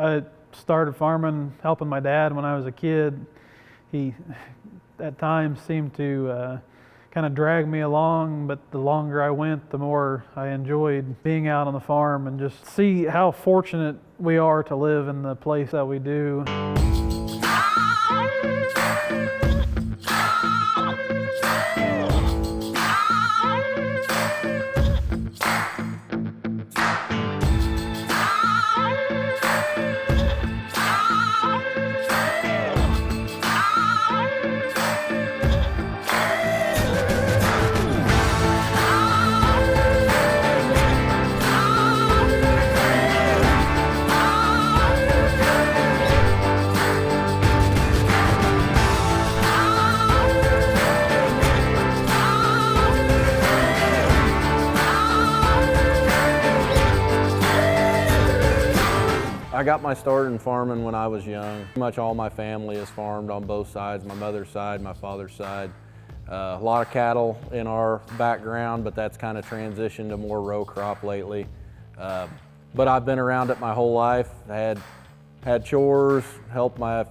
I started farming, helping my dad when I was a kid. He, at times, seemed to kind of drag me along, but the longer I went, the more I enjoyed being out on the farm and just see how fortunate we are to live in the place that we do. I got my start in farming when I was young. Pretty much all my family is farmed on both sides, my mother's side, my father's side. A lot of cattle in our background, but that's kind of transitioned to more row crop lately. But I've been around it my whole life. I had chores, helped my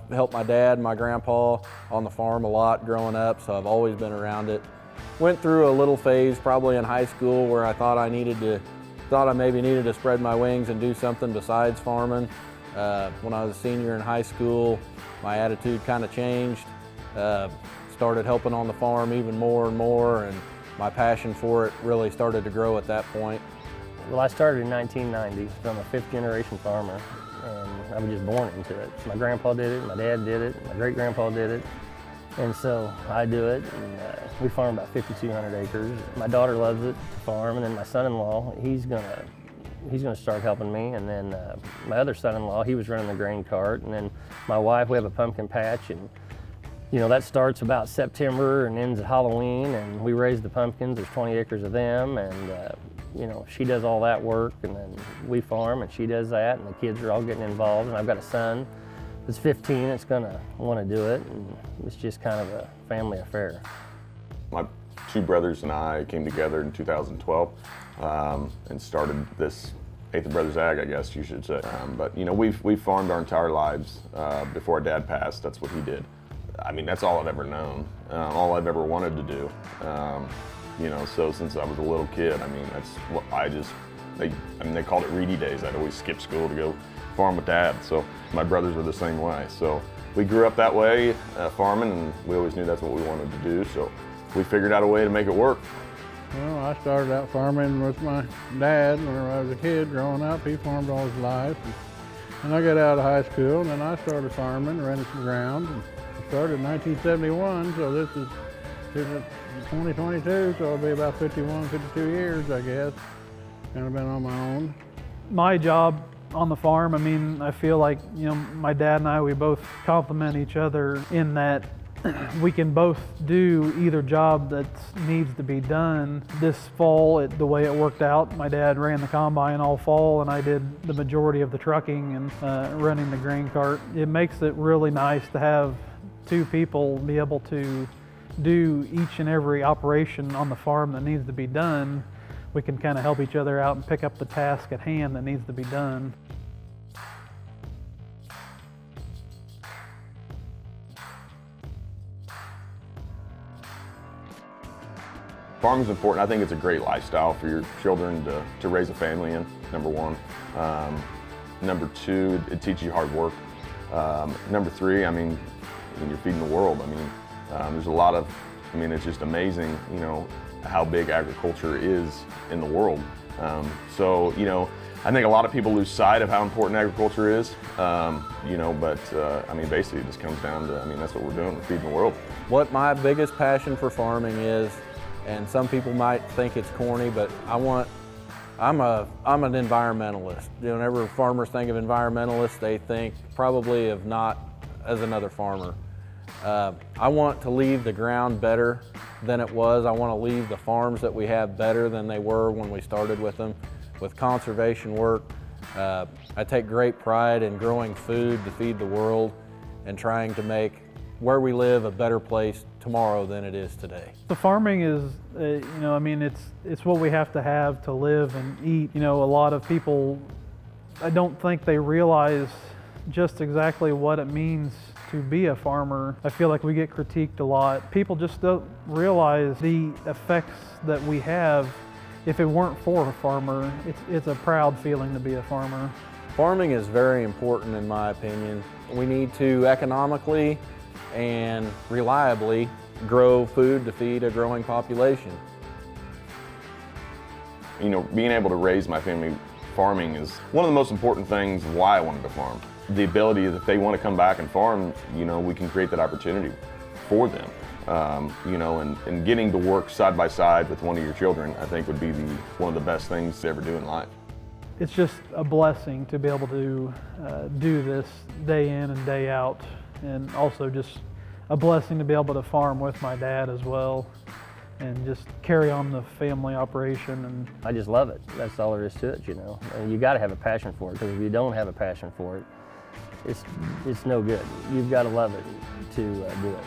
dad, my grandpa on the farm a lot growing up, so I've always been around it. Went through a little phase probably in high school where I thought I maybe needed to spread my wings and do something besides farming. When I was a senior in high school, my attitude kind of changed. Started helping on the farm even more and more, and my passion for it really started to grow at that point. Well, I started in 1990, so I'm a fifth-generation farmer, and I was just born into it. My grandpa did it, my dad did it, my great-grandpa did it, and so I do it, and we farm about 5,200 acres. My daughter loves it to farm, and then my son-in-law, he's gonna start helping me, and then my other son-in-law, he was running the grain cart, and then my wife, we have a pumpkin patch, and you know, that starts about September and ends at Halloween, and we raise the pumpkins. There's 20 acres of them, and you know, she does all that work, and then we farm, and she does that, and the kids are all getting involved, and I've got a son that's 15 that's gonna wanna do it, and it's just kind of a family affair. My two brothers and I came together in 2012 and started this Atha Brothers Ag, I guess you should say. But you know, we've farmed our entire lives. Before our dad passed, that's what he did. I mean, that's all I've ever known, all I've ever wanted to do. You know, so since I was a little kid, I mean, that's what they called it Reedy days. I'd always skip school to go farm with Dad. So my brothers were the same way. So we grew up that way, farming, and we always knew that's what we wanted to do. So we figured out a way to make it work. Well, I started out farming with my dad when I was a kid growing up. He farmed all his life. And I got out of high school, and then I started farming, rented some ground. And I started in 1971, so this is 2022, so it'll be about 51, 52 years, I guess. Kind of been on my own. My job on the farm, I mean, I feel like, you know, my dad and I, we both complement each other in that we can both do either job that needs to be done. This fall, the way it worked out, my dad ran the combine all fall, and I did the majority of the trucking and running the grain cart. It makes it really nice to have two people be able to do each and every operation on the farm that needs to be done. We can kind of help each other out and pick up the task at hand that needs to be done. Farming's important. I think it's a great lifestyle for your children to raise a family in, number one. Number two, it teaches you hard work. Number three, I mean, you're feeding the world. I mean, there's a lot of, I mean, it's just amazing, you know, how big agriculture is in the world. So, you know, I think a lot of people lose sight of how important agriculture is, you know, but I mean, basically it just comes down to, I mean, that's what we're doing, we're feeding the world. What my biggest passion for farming is, and some people might think it's corny, but I'm an environmentalist. You know, whenever farmers think of environmentalists, they think probably of not as another farmer. I want to leave the ground better than it was. I want to leave the farms that we have better than they were when we started with them. With conservation work, I take great pride in growing food to feed the world and trying to make where we live a better place tomorrow than it is today. The farming is, you know, I mean, it's what we have to live and eat. You know, a lot of people, I don't think they realize just exactly what it means to be a farmer. I feel like we get critiqued a lot. People just don't realize the effects that we have. If it weren't for a farmer, it's a proud feeling to be a farmer. Farming is very important in my opinion. We need to economically and reliably grow food to feed a growing population. You know, being able to raise my family farming is one of the most important things why I wanted to farm. The ability that if they want to come back and farm, you know, we can create that opportunity for them. You know, and getting to work side by side with one of your children, I think would be one of the best things to ever do in life. It's just a blessing to be able to do this day in and day out, and also just a blessing to be able to farm with my dad as well and just carry on the family operation. And I just love it. That's all there is to it, you know. And you got to have a passion for it, because if you don't have a passion for it, it's no good. You've got to love it to do it,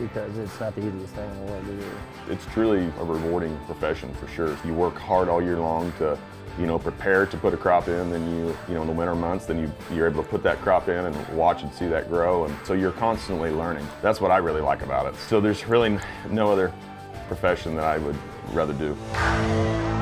because it's not the easiest thing in the world to do. It's truly a rewarding profession for sure. You work hard all year long to, you know, prepare to put a crop in, then you know, in the winter months, then you're able to put that crop in and watch and see that grow, and so you're constantly learning. That's what I really like about it. So there's really no other profession that I would rather do.